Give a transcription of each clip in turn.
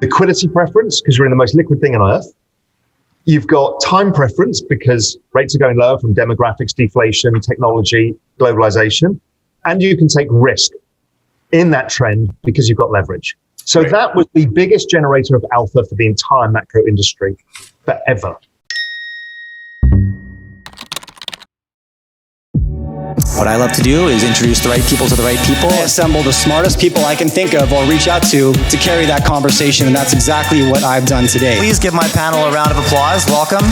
liquidity preference, because you're in the most liquid thing on earth. You've got time preference because rates are going lower from demographics, deflation, technology, globalization. And you can take risk in that trend because you've got leverage. So that was the biggest generator of alpha for the entire macro industry forever. What I love to do is introduce the right people to the right people. I assemble the smartest people I can think of or reach out to carry that conversation, and that's exactly what I've done today. Please give my panel a round of applause. Welcome.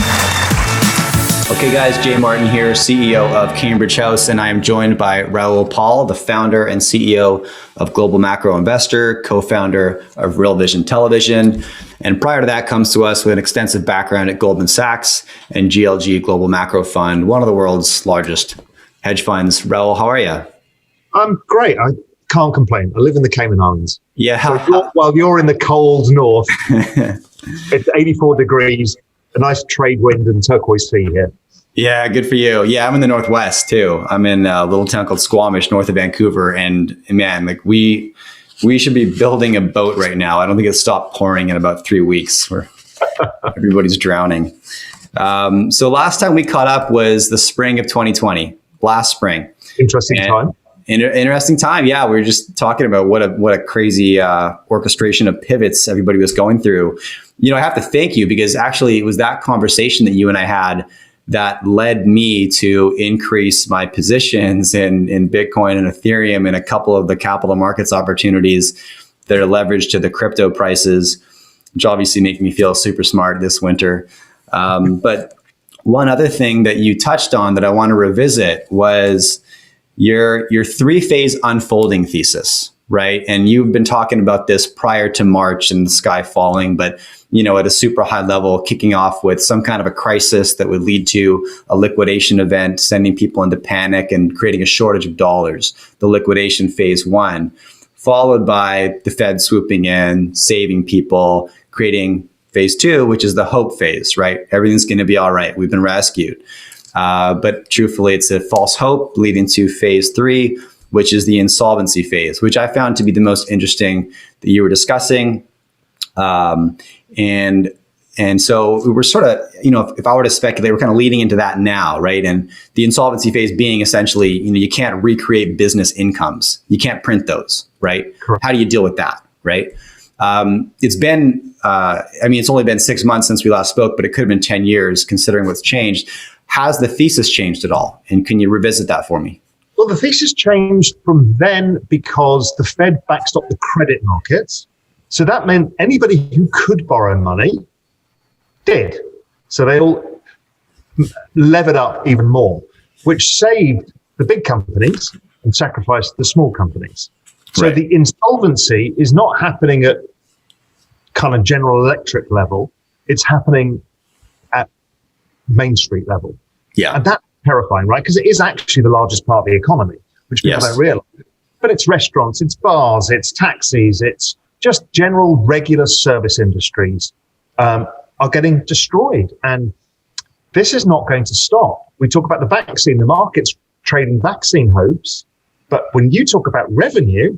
Okay guys, Jay Martin here, CEO of Cambridge House, and I am joined by Raoul Pal, the founder and CEO of Global Macro Investor, co-founder of Real Vision Television. And prior to that comes to us with an extensive background at Goldman Sachs and GLG Global Macro Fund, one of the world's largest hedge funds. Raoul, how are you? I'm great. I can't complain. I live in the Cayman Islands. Yeah. So while you're in the cold north, it's 84 degrees, a nice trade wind and turquoise sea here. Yeah, good for you. Yeah, I'm in the Northwest too. I'm in a little town called Squamish, north of Vancouver. And man, like we should be building a boat right now. I don't think it stopped pouring in about 3 weeks where everybody's drowning. So last time we caught up was the spring of 2020. Last spring. Interesting time. Interesting time. Yeah, we were just talking about what a crazy orchestration of pivots everybody was going through. You know, I have to thank you because actually it was that conversation that you and I had that led me to increase my positions in Bitcoin and Ethereum and a couple of the capital markets opportunities that are leveraged to the crypto prices, which obviously make me feel super smart this winter. But one other thing that you touched on that I want to revisit was your three-phase unfolding thesis, right? And you've been talking about this prior to March and the sky falling, but you know, at a super high level, kicking off with some kind of a crisis that would lead to a liquidation event, sending people into panic and creating a shortage of dollars, the liquidation phase one, followed by the Fed swooping in, saving people, creating phase two, which is the hope phase, right? Everything's going to be all right. We've been rescued. But truthfully, it's a false hope leading to phase three, which is the insolvency phase, which I found to be the most interesting that you were discussing. And so we were sort of, you know, if I were to speculate, we're kind of leading into that now, right? And the insolvency phase being essentially, you know, you can't recreate business incomes. You can't print those, right? Correct. How do you deal with that, right? It's been, it's only been 6 months since we last spoke, but it could have been 10 years considering what's changed. Has the thesis changed at all? And can you revisit that for me? Well, the thesis changed from then because the Fed backstopped the credit markets. So that meant anybody who could borrow money did. So they all levered up even more, which saved the big companies and sacrificed the small companies. So right. The insolvency is not happening at kind of General Electric level. It's happening at Main Street level. Yeah. And that's terrifying, right? Because it is actually the largest part of the economy, which people don't realize. But it's restaurants, it's bars, it's taxis, it's just general regular service industries are getting destroyed. And this is not going to stop. We talk about the vaccine, the market's trading vaccine hopes. But when you talk about revenue,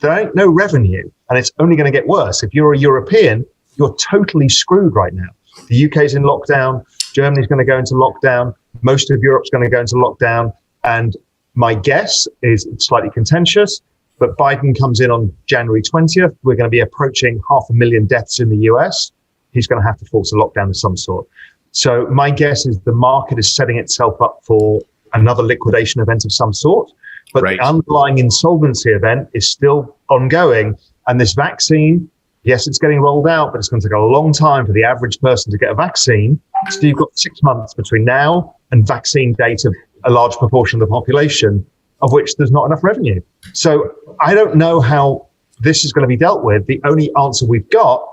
there ain't no revenue. And it's only going to get worse. If you're a European, you're totally screwed right now. The UK's in lockdown. Germany's going to go into lockdown. Most of Europe's going to go into lockdown. And my guess is it's slightly contentious, but Biden comes in on January 20th. We're going to be approaching 500,000 deaths in the US. He's going to have to force a lockdown of some sort. So my guess is the market is setting itself up for another liquidation event of some sort. But the underlying insolvency event is still ongoing. And this vaccine, yes, it's getting rolled out, but it's going to take a long time for the average person to get a vaccine. So you've got 6 months between now and vaccine date of a large proportion of the population, of which there's not enough revenue. So I don't know how this is going to be dealt with. The only answer we've got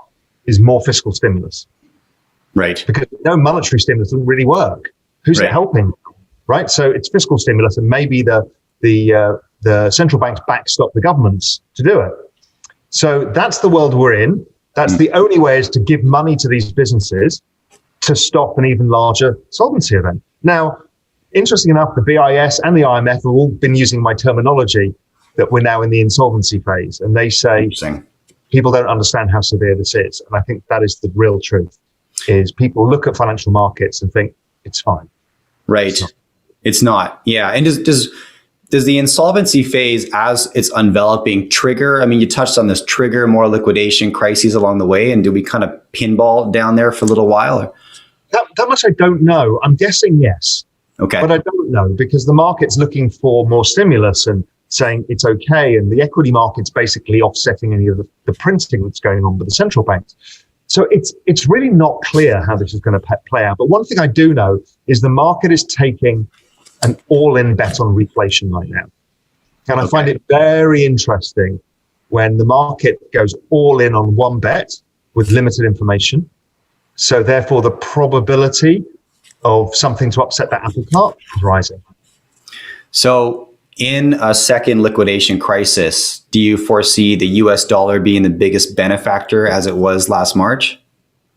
is more fiscal stimulus. Right. Because no monetary stimulus doesn't really work. Who's it helping? Right. So it's fiscal stimulus, and maybe the central banks backstop the governments to do it. So that's the world we're in. That's the only way, is to give money to these businesses to stop an even larger solvency event. Now, interesting enough, the BIS and the IMF have all been using my terminology that we're now in the insolvency phase. And they say, people don't understand how severe this is. And I think that is the real truth, is people look at financial markets and think it's fine. Right. It's not. Yeah. And does the insolvency phase, as it's unveloping, trigger? I mean, you touched on this, trigger more liquidation crises along the way, and do we kind of pinball down there for a little while? Or? That much I don't know. I'm guessing yes. Okay. But I don't know, because the market's looking for more stimulus and saying it's okay, and the equity market's basically offsetting any of the printing that's going on with the central banks. So it's really not clear how this is going to play out. But one thing I do know is the market is taking an all-in bet on reflation right now. And I find it very interesting when the market goes all in on one bet with limited information. So therefore, the probability of something to upset that apple cart is rising. So in a second liquidation crisis, do you foresee the US dollar being the biggest benefactor as it was last March?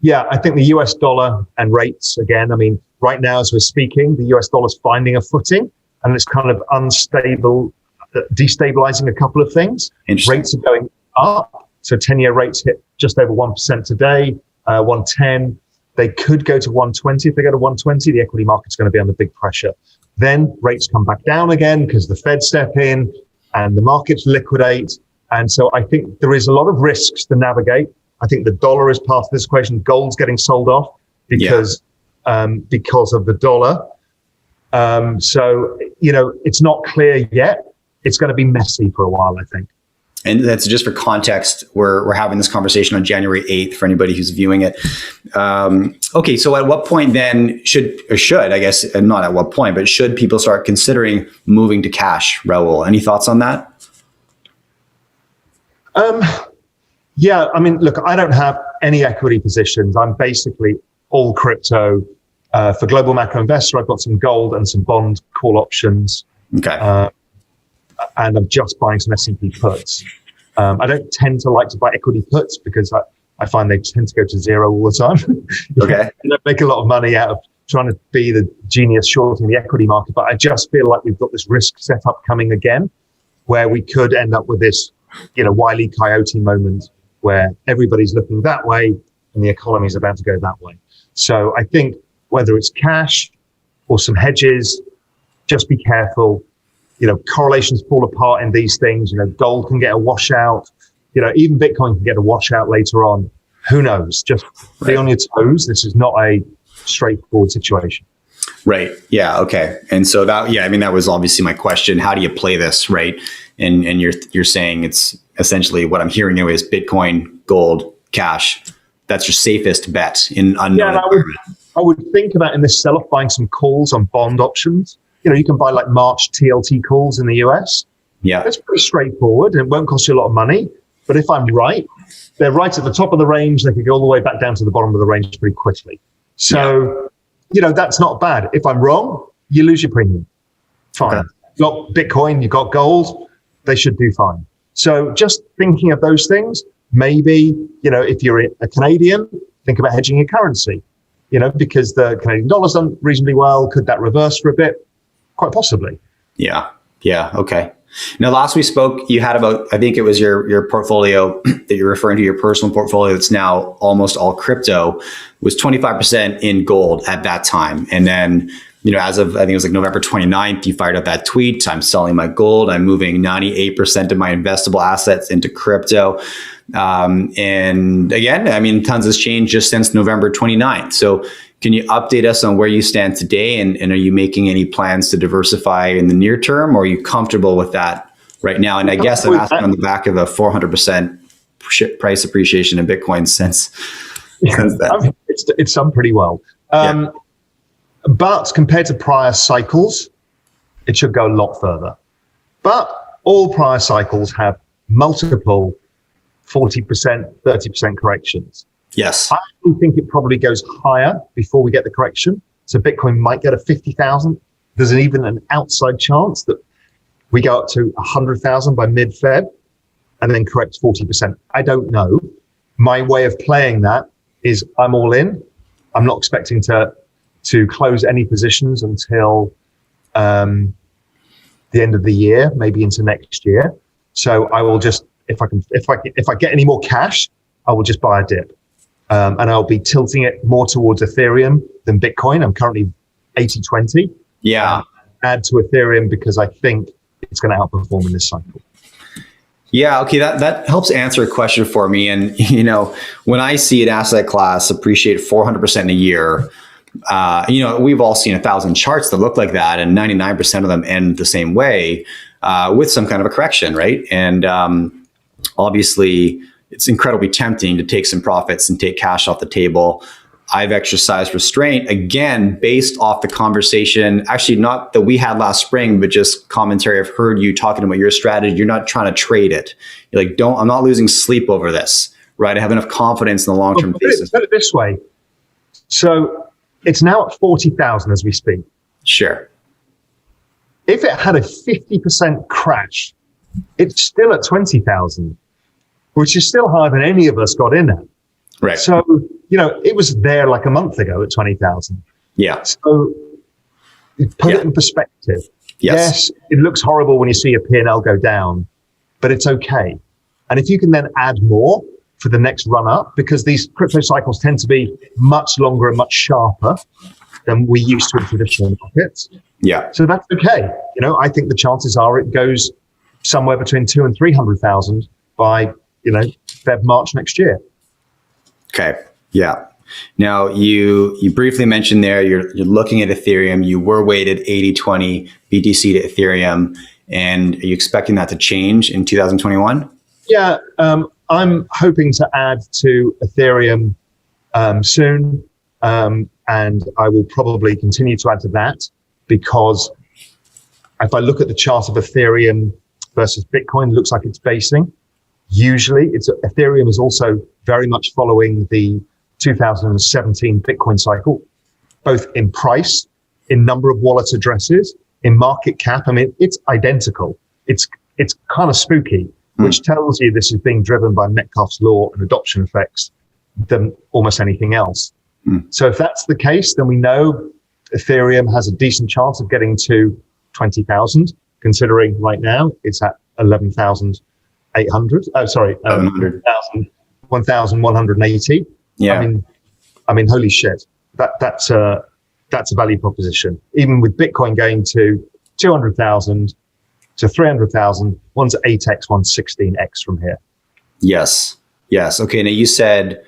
Yeah, I think the US dollar and rates, again, I mean, right now as we're speaking, the US dollar is finding a footing, and it's kind of unstable, destabilizing a couple of things. Rates are going up. So 10-year rates hit just over 1% today, 110. They could go to 120. If they go to 120, the equity market's going to be under big pressure. Then rates come back down again because the Fed step in and the markets liquidate. And so I think there is a lot of risks to navigate. I think the dollar is part of this equation. Gold's getting sold off because of the dollar. So, it's not clear yet. It's going to be messy for a while, I think. And that's just for context. We're having this conversation on January 8th for anybody who's viewing it. Okay, so at what point then should, I guess, and not at what point, but should people start considering moving to cash, Raoul? Any thoughts on that? Yeah, I mean, look, I don't have any equity positions. I'm basically all crypto. For Global Macro Investor, I've got some gold and some bond call options. Okay. And I'm just buying some S&P puts. I don't tend to like to buy equity puts because I find they tend to go to zero all the time. Okay. You don't make a lot of money out of trying to be the genius shorting the equity market. But I just feel like we've got this risk setup coming again, where we could end up with this, Wile E. Coyote moment where everybody's looking that way and the economy is about to go that way. So I think whether it's cash or some hedges, just be careful. Correlations fall apart in these things. Gold can get a washout. Even Bitcoin can get a washout later on. Who knows? Just be on your toes. This is not a straightforward situation. Right. Yeah. Okay. And so that was obviously my question. How do you play this, right? And you're saying it's essentially what I'm hearing now is Bitcoin, gold, cash. That's your safest bet in unknown environment. I would think about in this sell-off buying some calls on bond options. You can buy like March TLT calls in the US. Yeah. It's pretty straightforward and it won't cost you a lot of money. But if I'm right, they're right at the top of the range. They could go all the way back down to the bottom of the range pretty quickly. So, that's not bad. If I'm wrong, you lose your premium. Fine. Okay. You've got Bitcoin, you've got gold. They should do fine. So just thinking of those things, maybe, if you're a Canadian, think about hedging your currency, because the Canadian dollar's done reasonably well. Could that reverse for a bit? Quite possibly. Yeah. Okay. Now, last we spoke, you had about, I think it was your portfolio that you're referring to, your personal portfolio that's now almost all crypto, was 25% in gold at that time. And then, as of, I think it was like November 29th, you fired up that tweet, I'm selling my gold. I'm moving 98% of my investable assets into crypto. And again, tons has changed just since November 29th. So can you update us on where you stand today? And are you making any plans to diversify in the near term, or are you comfortable with that right now? And I guess I'm asking on the back of a 400% price appreciation in Bitcoin since then. It's done pretty well. But compared to prior cycles, it should go a lot further. But all prior cycles have multiple 40%, 30% corrections. Yes. I think it probably goes higher before we get the correction. So Bitcoin might get a 50,000. There's even an outside chance that we go up to 100,000 by mid-Feb and then correct 40%. I don't know. My way of playing that is I'm all in. I'm not expecting to close any positions until the end of the year, maybe into next year. So I will just if I get any more cash, I will just buy a dip. And I'll be tilting it more towards Ethereum than Bitcoin. I'm currently 80-20. Yeah. Add to Ethereum because I think it's going to outperform in this cycle. Yeah, okay, that helps answer a question for me. And, when I see an asset class appreciate 400% in a year, we've all seen 1,000 charts that look like that, and 99% of them end the same way with some kind of a correction, right? And obviously, it's incredibly tempting to take some profits and take cash off the table. I've exercised restraint, again, based off the conversation, actually not that we had last spring, but just commentary. I've heard you talking about your strategy. You're not trying to trade it. You're like, I'm not losing sleep over this, right? I have enough confidence in the long-term thesis. Put it this way. So it's now at 40,000 as we speak. Sure. If it had a 50% crash, it's still at 20,000, which is still higher than any of us got in at. Right. So, it was there like a month ago at 20,000. Yeah. So put it in perspective. Yes, it looks horrible when you see a P&L go down, but it's okay. And if you can then add more for the next run up, because these crypto cycles tend to be much longer and much sharper than we used to in traditional markets. Yeah. So that's okay. I think the chances are it goes somewhere between 200,000 and 300,000 by, Feb, March next year. Okay. Yeah. Now you briefly mentioned there you're looking at Ethereum. You were weighted 80-20 BTC to Ethereum, and are you expecting that to change in 2021? Yeah, I'm hoping to add to Ethereum soon, and I will probably continue to add to that because if I look at the chart of Ethereum versus Bitcoin, it looks like it's basing. Usually, Ethereum is also very much following the 2017 Bitcoin cycle, both in price, in number of wallet addresses, in market cap. I mean, it's identical. It's kind of spooky, which tells you this is being driven by Metcalfe's law and adoption effects than almost anything else. So if that's the case, then we know Ethereum has a decent chance of getting to 20,000, considering right now it's at 11,800. Oh, sorry, 1,180. Yeah. I mean, holy shit. That's a value proposition. Even with Bitcoin going to 200,000 to 300,000, one's 8x, one's 16x from here. Yes. Okay. Now you said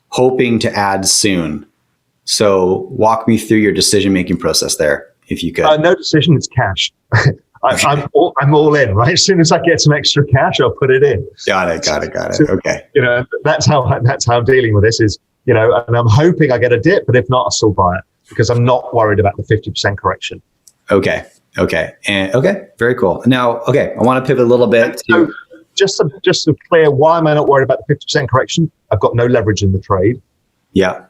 hoping to add soon. So walk me through your decision-making process there, if you could. No decision, it's cash. I'm all in, right? As soon as I get some extra cash, I'll put it in. Got it. So, okay. That's how I'm dealing with this is, and I'm hoping I get a dip, but if not, I'll still buy it because I'm not worried about the 50% correction. Okay. Very cool. Now, I want to pivot a little bit to just to clear, why am I not worried about the 50% correction? I've got no leverage in the trade. Yeah.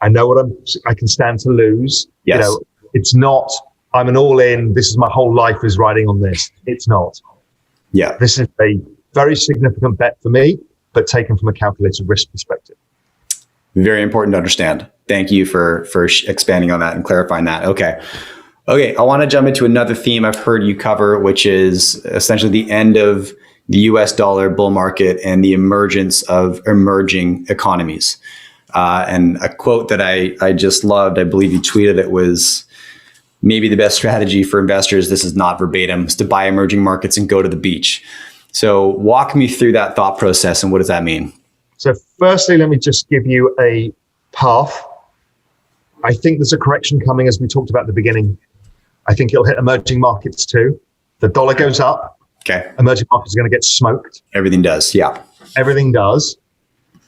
I know what I can stand to lose. Yes. It's not, I'm an all-in, this is my whole life is riding on this. It's not. Yeah. This is a very significant bet for me, but taken from a calculated risk perspective. Very important to understand. Thank you for expanding on that and clarifying that. Okay. I want to jump into another theme I've heard you cover, which is essentially the end of the US dollar bull market and the emergence of emerging economies. And a quote that I just loved, I believe you tweeted it, was maybe the best strategy for investors, this is not verbatim, is to buy emerging markets and go to the beach. So walk me through that thought process and what does that mean? So firstly, let me just give you a path. I think there's a correction coming, as we talked about at the beginning. I think it'll hit emerging markets too. The dollar goes up. Okay. Emerging markets are going to get smoked. Everything does. Yeah. Everything does.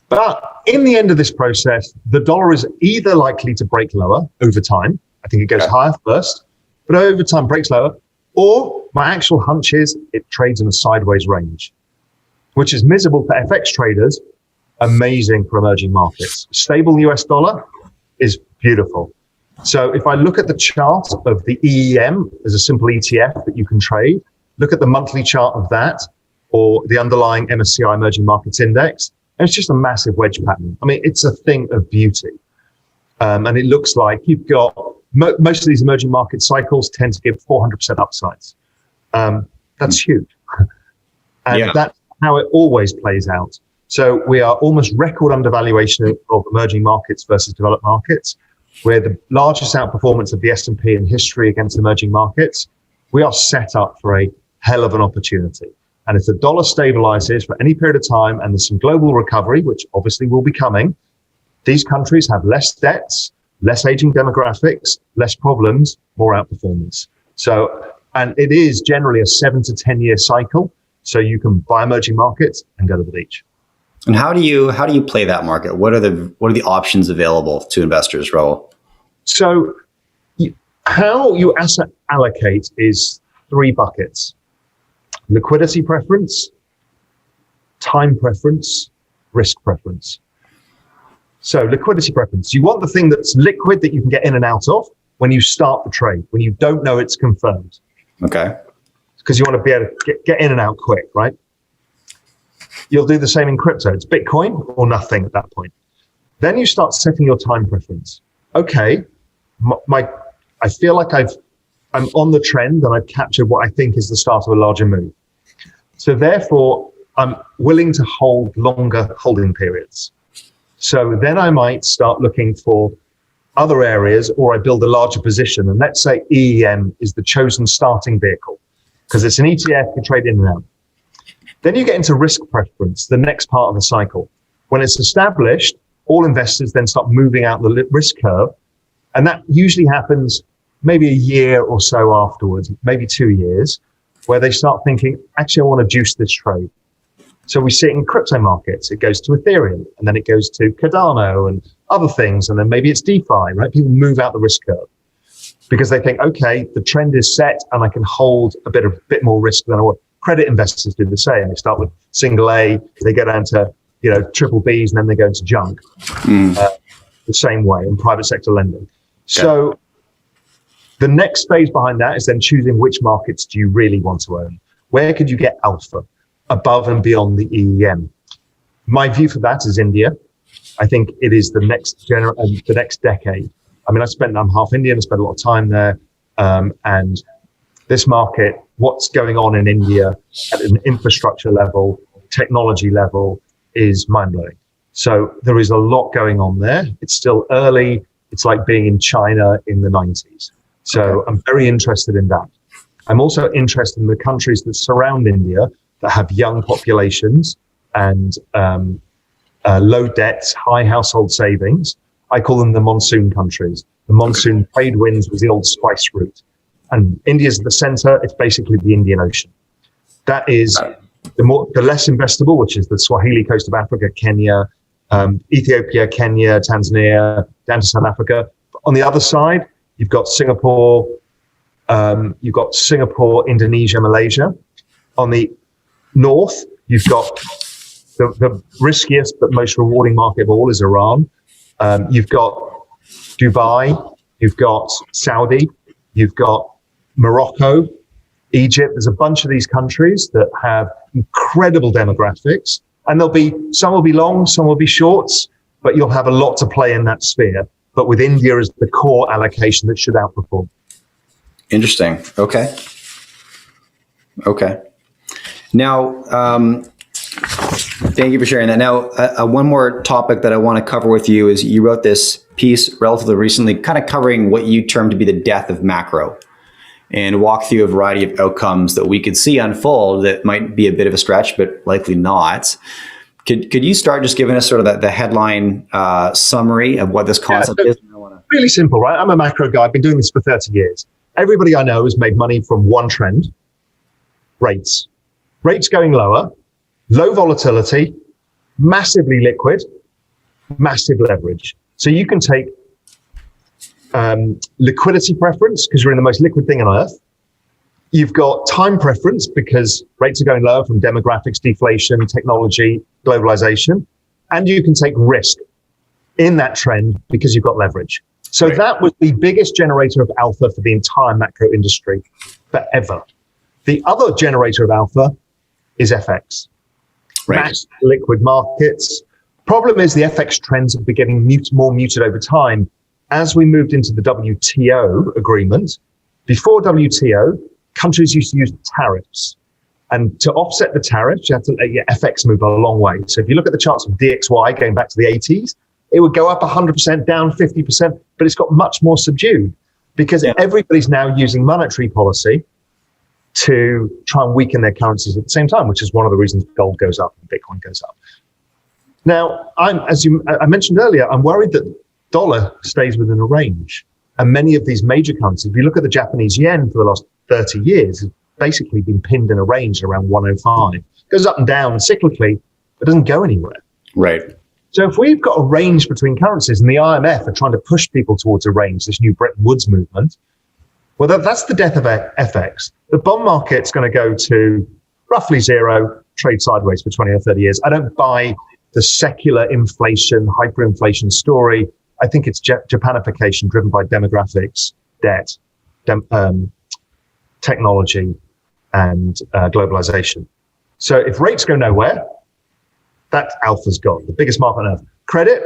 But in the end of this process, the dollar is either likely to break lower over time. I think it goes higher first, but over time breaks lower. Or my actual hunch is it trades in a sideways range, which is miserable for FX traders, amazing for emerging markets. Stable US dollar is beautiful. So if I look at the chart of the EEM as a simple ETF that you can trade, look at the monthly chart of that or the underlying MSCI Emerging Markets Index, and it's just a massive wedge pattern. I mean, it's a thing of beauty. And it looks like you've got most of these emerging market cycles tend to give 400% upsides. That's huge. And how it always plays out. So we are almost record undervaluation of emerging markets versus developed markets. We're the largest outperformance of the S&P in history against emerging markets. We are set up for a hell of an opportunity. And if the dollar stabilizes for any period of time and there's some global recovery, which obviously will be coming, these countries have less debts, less aging demographics, less problems, more outperformance. So, and it is generally a 7 to 10 year cycle. So you can buy emerging markets and go to the beach. And how do you play that market? What are the options available to investors, Raoul? So how you asset allocate is 3 buckets: liquidity preference, time preference, risk preference. So liquidity preference, you want the thing that's liquid that you can get in and out of when you start the trade, when you don't know it's confirmed. Okay. Because you want to be able to get in and out quick, right? You'll do the same in crypto. It's Bitcoin or nothing at that point. Then you start setting your time preference. Okay, I feel like I'm on the trend and I've captured what I think is the start of a larger move. So therefore, I'm willing to hold longer holding periods. So then I might start looking for other areas, or I build a larger position. And let's say EEM is the chosen starting vehicle because it's an ETF, you trade in and out. Then you get into risk preference, the next part of the cycle. When it's established, all investors then start moving out the risk curve. And that usually happens maybe a year or so afterwards, maybe 2 years, where they start thinking, actually, I want to juice this trade. So we see it in crypto markets. It goes to Ethereum, and then it goes to Cardano and other things. And then maybe it's DeFi, right? People move out the risk curve because they think, okay, the trend is set and I can hold a bit more risk than I want. Credit investors do the same. They start with single A, they go down to, triple Bs, and then they go into junk the same way in private sector lending. Okay. So the next phase behind that is then choosing which markets do you really want to own. Where could you get alpha above and beyond the EEM? My view for that is India. I think it is the next decade. I mean, I'm half Indian. I spent a lot of time there, and this market, what's going on in India at an infrastructure level, technology level, is mind-blowing. So there is a lot going on there. It's still early. It's like being in China in the 90s. So okay. I'm very interested in that. I'm also interested in the countries that surround India that have young populations and low debts, high household savings. I call them the monsoon countries. The monsoon trade winds was the old spice route. And India's at the center. It's basically the Indian Ocean. That is the less investable, which is the Swahili coast of Africa, Kenya, Ethiopia, Kenya, Tanzania, down to South Africa. But on the other side, you've got Singapore, Indonesia, Malaysia. On the north, you've got the riskiest but most rewarding market of all is Iran. You've got Dubai, you've got Saudi, you've got Morocco, Egypt. There's a bunch of these countries that have incredible demographics, and some will be long, some will be shorts, but you'll have a lot to play in that sphere. But with India as the core allocation that should outperform. Interesting. Okay. Now, thank you for sharing that. Now, one more topic that I want to cover with you is you wrote this piece relatively recently, kind of covering what you term to be the death of macro, and walk through a variety of outcomes that we could see unfold that might be a bit of a stretch, but likely not. Could you start just giving us sort of the headline summary of what this concept is? Really simple, right? I'm a macro guy. I've been doing this for 30 years. Everybody I know has made money from one trend: rates. Rates going lower, low volatility, massively liquid, massive leverage. So you can take liquidity preference because you're in the most liquid thing on earth. You've got time preference because rates are going lower from demographics, deflation, technology, globalization. And you can take risk in that trend because you've got leverage. So right. That was the biggest generator of alpha for the entire macro industry forever. The other generator of alpha is FX. Right. Mass liquid markets. Problem is the FX trends have been getting more muted over time. As we moved into the WTO agreement, before WTO, countries used to use tariffs. And to offset the tariffs, you have to let your FX move a long way. So if you look at the charts of DXY going back to the 80s, it would go up 100%, down 50%, but it's got much more subdued because everybody's now using monetary policy to try and weaken their currencies at the same time, which is one of the reasons gold goes up and Bitcoin goes up. Now, as I mentioned earlier, I'm worried that dollar stays within a range. And many of these major currencies, if you look at the Japanese yen for the last 30 years, has basically been pinned in a range around 105. Goes up and down cyclically, but doesn't go anywhere. Right. So if we've got a range between currencies and the IMF are trying to push people towards a range, this new Bretton Woods movement, well, that's the death of FX. The bond market's going to go to roughly zero, trade sideways for 20 or 30 years. I don't buy the secular inflation, hyperinflation story. I think it's Japanification driven by demographics, debt, technology, and globalization. So if rates go nowhere, that alpha's gone, the biggest market on earth. Credit,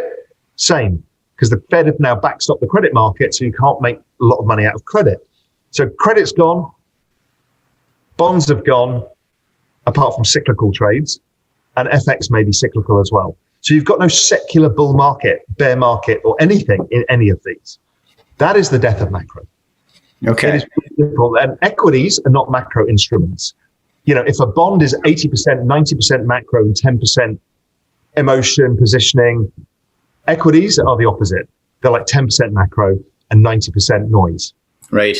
same, because the Fed have now backstopped the credit market, so you can't make a lot of money out of credit. So credit's gone, bonds have gone, apart from cyclical trades, and FX may be cyclical as well. So you've got no secular bull market, bear market, or anything in any of these. That is the death of macro. Okay. It is beautiful. And equities are not macro instruments. You know, if a bond is 80%, 90% macro, and 10% emotion, positioning, equities are the opposite. They're like 10% macro and 90% noise. Right.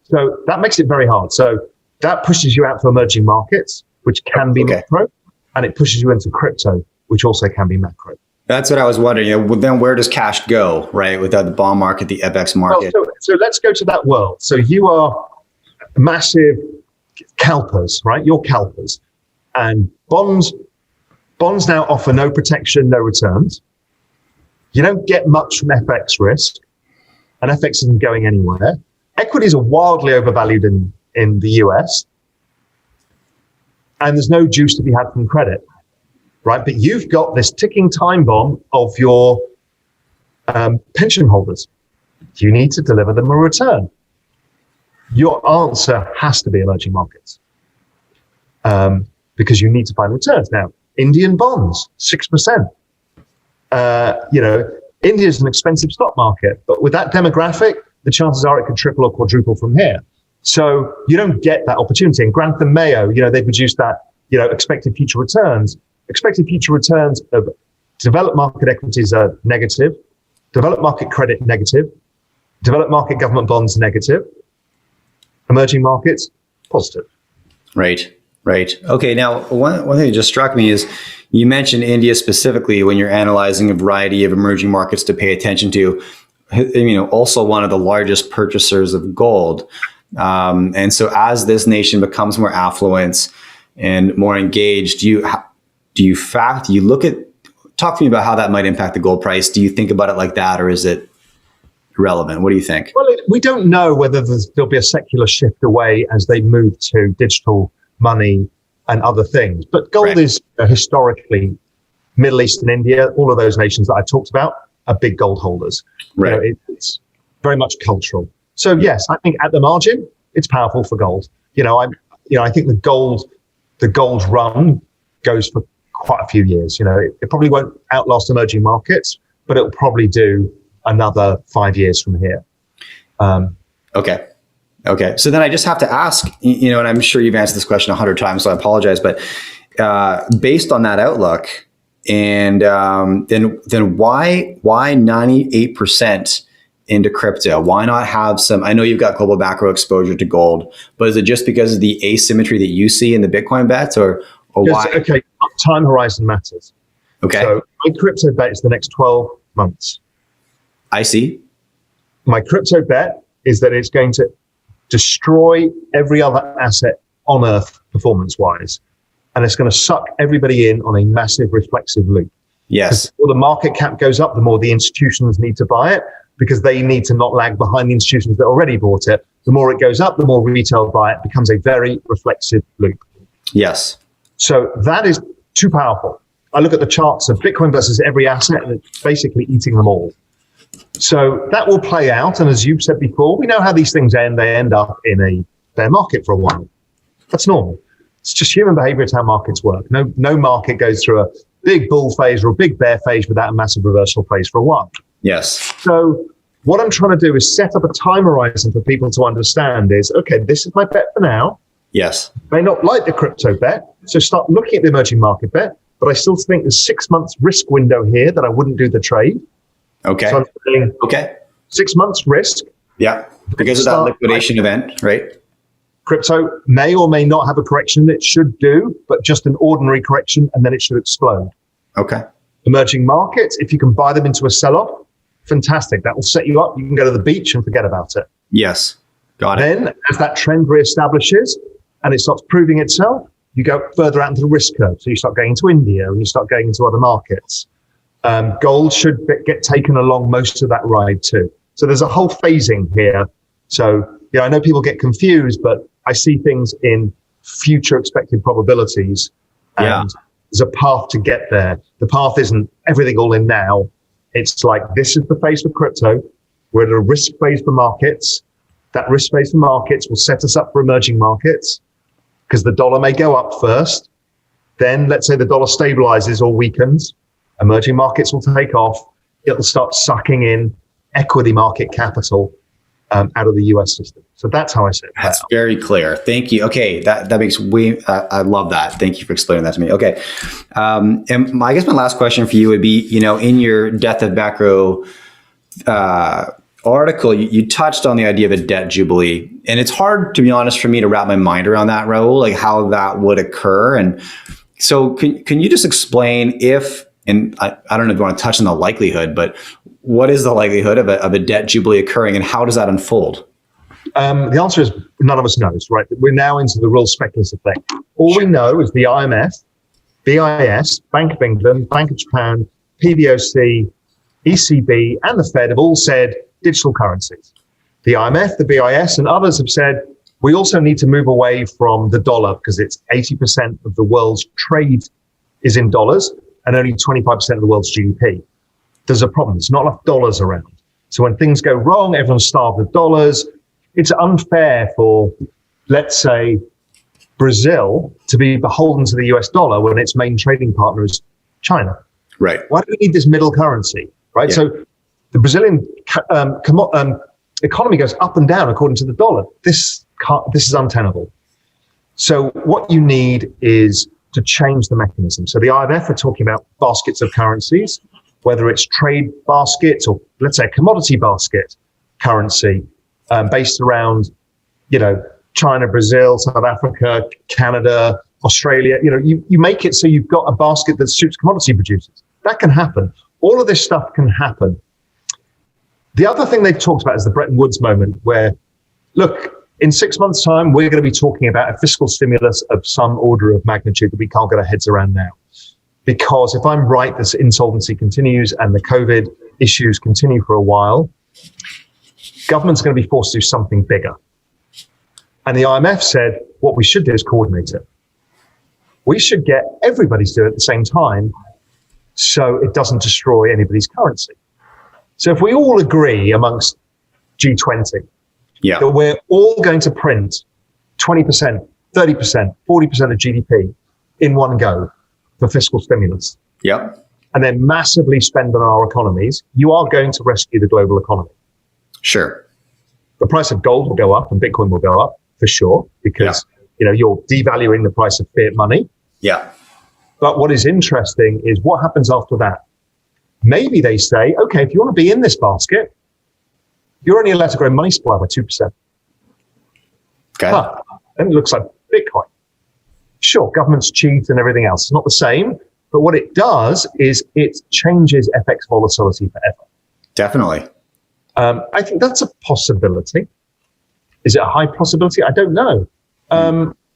So that makes it very hard. So that pushes you out to emerging markets, which can be macro, and it pushes you into crypto, which also can be macro. That's what I was wondering. You know, then where does cash go, right? Without the bond market, the FX market. Well, so let's go to that world. So you are massive CalPers, right? You're CalPers. And bonds now offer no protection, no returns. You don't get much from FX risk, and FX isn't going anywhere. Equities are wildly overvalued in the US, and there's no juice to be had from credit, right? But you've got this ticking time bomb of your pension holders. You need to deliver them a return. Your answer has to be emerging markets because you need to find returns. Now, Indian bonds, 6%. India is an expensive stock market, but with that demographic, the chances are it could triple or quadruple from here. So you don't get that opportunity. And Grantham Mayo, they've reduced that, expected future returns. Expected future returns of developed market equities are negative, developed market credit negative, developed market government bonds negative, emerging markets positive. Right. Okay. Now, one thing that just struck me is you mentioned India specifically when you're analyzing a variety of emerging markets to pay attention to. Also one of the largest purchasers of gold. And so as this nation becomes more affluent and more engaged, talk to me about how that might impact the gold price. Do you think about it like that, or is it irrelevant? What do you think? Well, we don't know whether there'll be a secular shift away as they move to digital money and other things. But gold is historically, Middle East and India, all of those nations that I talked about are big gold holders. Right. It's very much cultural. So yes, I think at the margin, it's powerful for gold. I think the gold run goes for quite a few years. It probably won't outlast emerging markets, but it'll probably do another 5 years from here. Okay. So then I just have to ask, and I'm sure you've answered this question 100 times, so I apologize, but based on that outlook, and then why 98% into crypto? Why not have some? I know you've got global macro exposure to gold, but is it just because of the asymmetry that you see in the Bitcoin bets, or why? Okay, time horizon matters. Okay. So my crypto bet is the next 12 months. I see. My crypto bet is that it's going to destroy every other asset on earth performance-wise. And it's going to suck everybody in on a massive reflexive loop. Yes. The more the market cap goes up, the more the institutions need to buy it because they need to not lag behind the institutions that already bought it. The more it goes up, the more retail buy it. Becomes a very reflexive loop. Yes. So that is too powerful. I look at the charts of Bitcoin versus every asset and it's basically eating them all. So that will play out. And as you've said before, we know how these things end. They end up in a bear market for a while. That's normal. It's just human behavior. It's how markets work. No market goes through a big bull phase or a big bear phase without a massive reversal phase for a while. Yes. So what I'm trying to do is set up a time horizon for people to understand is, okay, this is my bet for now. Yes. May not like the crypto bet, so start looking at the emerging market bet, but I still think there's 6 months risk window here that I wouldn't do the trade. Okay. So I'm saying 6 months risk. Yeah. Because of that liquidation event, right? Crypto may or may not have a correction it should do, but just an ordinary correction, and then it should explode. Okay. Emerging markets, if you can buy them into a sell-off, fantastic. That will set you up. You can go to the beach and forget about it. Yes. Got it. Then, as that trend reestablishes and it starts proving itself, you go further out into the risk curve. So you start going into India and you start going into other markets. Gold should get taken along most of that ride too. So there's a whole phasing here. So, yeah, I know people get confused, but I see things in future expected probabilities. And there's a path to get there. The path isn't everything all in now. It's like, this is the phase for crypto. We're at a risk phase for markets. That risk phase for markets will set us up for emerging markets because the dollar may go up first. Then let's say the dollar stabilizes or weakens. Emerging markets will take off. It'll start sucking in equity market capital out of the US system. So that's how I say it. That's very clear. Thank you. Okay, that makes I love that. Thank you for explaining that to me. Okay, and I guess my last question for you would be, in your Death of Macro article, you touched on the idea of a debt jubilee, and it's hard, to be honest, for me to wrap my mind around that, Raoul, like how that would occur. And so, can you just explain if, and I don't know if you want to touch on the likelihood, but what is the likelihood of a debt jubilee occurring, and how does that unfold? The answer is none of us knows, right? We're now into the real speculative thing. All we know is the IMF, BIS, Bank of England, Bank of Japan, PBOC, ECB, and the Fed have all said digital currencies. The IMF, the BIS, and others have said we also need to move away from the dollar because it's 80% of the world's trade is in dollars and only 25% of the world's GDP. There's a problem. There's not enough dollars around. So when things go wrong, everyone's starved of dollars. It's unfair for, let's say, Brazil to be beholden to the US dollar when its main trading partner is China. Right. Why do we need this middle currency? Right. Yeah. So the Brazilian economy goes up and down according to the dollar. This is untenable. So what you need is to change the mechanism. So the IMF are talking about baskets of currencies, whether it's trade baskets or, let's say, a commodity basket currency based around, China, Brazil, South Africa, Canada, Australia. You make it so you've got a basket that suits commodity producers. That can happen. All of this stuff can happen. The other thing they've talked about is the Bretton Woods moment where, look, in 6 months' time, we're going to be talking about a fiscal stimulus of some order of magnitude that we can't get our heads around now. Because if I'm right, this insolvency continues and the COVID issues continue for a while, government's going to be forced to do something bigger. And the IMF said, what we should do is coordinate it. We should get everybody to do it at the same time so it doesn't destroy anybody's currency. So if we all agree amongst G20 that we're all going to print 20%, 30%, 40% of GDP in one go for fiscal stimulus, and then massively spend on our economies, you are going to rescue the global economy. Sure. The price of gold will go up and Bitcoin will go up for sure because you're devaluing the price of fiat money. Yeah. But what is interesting is what happens after that. Maybe they say, okay, if you want to be in this basket, you're only allowed to grow money supply by 2%. Okay. And it looks like Bitcoin. Sure, government's cheat and everything else. It's not the same, but what it does is it changes FX volatility forever. Definitely. I think that's a possibility. Is it a high possibility? I don't know.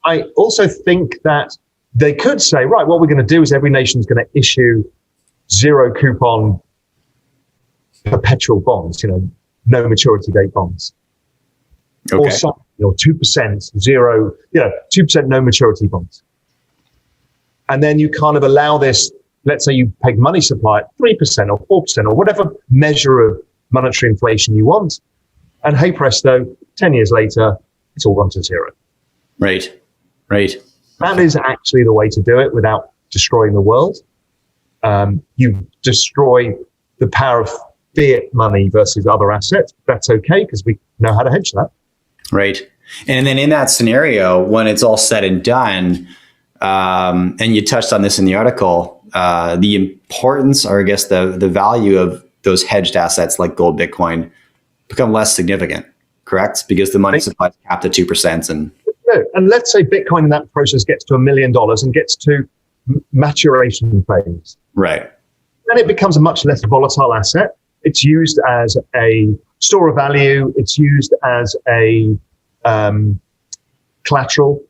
I also think that they could say, right, what we're going to do is every nation's going to issue zero coupon perpetual bonds, no maturity date bonds. Okay. Or some, 2% zero, 2% no maturity bonds. And then you kind of allow this, let's say you peg money supply at 3% or 4% or whatever measure of monetary inflation you want. And hey presto, 10 years later, it's all gone to zero. Right. Right. That is actually the way to do it without destroying the world. You destroy the power of fiat money versus other assets. That's okay because we know how to hedge that. Right. And then in that scenario, when it's all said and done, and you touched on this in the article, the importance, or I guess the value of those hedged assets like gold, Bitcoin become less significant, correct? Because the money supply is capped at 2%. And let's say Bitcoin in that process gets to $1 million and gets to maturation phase. Right. Then it becomes a much less volatile asset. It's used as a store of value. It's used as a collateral.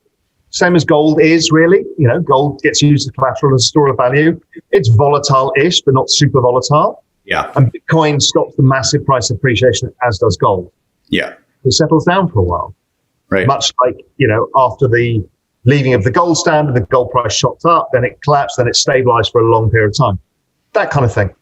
Same as gold is really. Gold gets used as collateral, as a store of value. It's volatile-ish, but not super volatile. Yeah. And Bitcoin stops the massive price appreciation, as does gold. Yeah. It settles down for a while. Right. Much like, after the leaving of the gold standard, the gold price shot up, then it collapsed, then it stabilized for a long period of time. That kind of thing.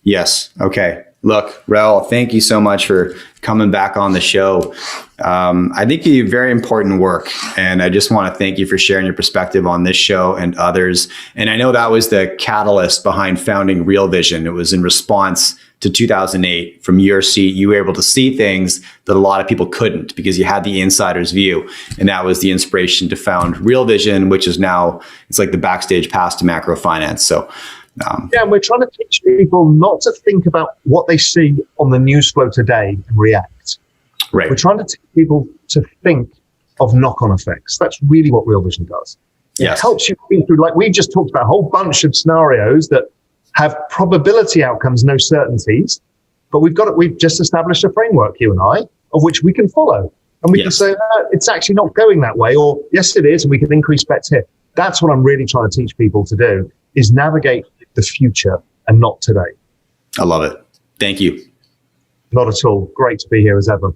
Yes. Okay. Look, Raoul, thank you so much for coming back on the show. I think you do very important work, and I just want to thank you for sharing your perspective on this show and others. And I know that was the catalyst behind founding Real Vision. It was in response to 2008. From your seat, you were able to see things that a lot of people couldn't because you had the insider's view. And that was the inspiration to found Real Vision, which is now, it's like the backstage pass to macro finance. So and we're trying to teach people not to think about what they see on the news flow today and react. Right. We're trying to teach people to think of knock-on effects. That's really what Real Vision does. Yes. It helps you think through, like we just talked about, a whole bunch of scenarios that have probability outcomes, no certainties. But we've just established a framework, you and I, of which we can follow. And we can say, it's actually not going that way, or yes, it is, and we can increase bets here. That's what I'm really trying to teach people to do, is navigate the future and not today. I love it. Thank you. Not at all. Great to be here as ever.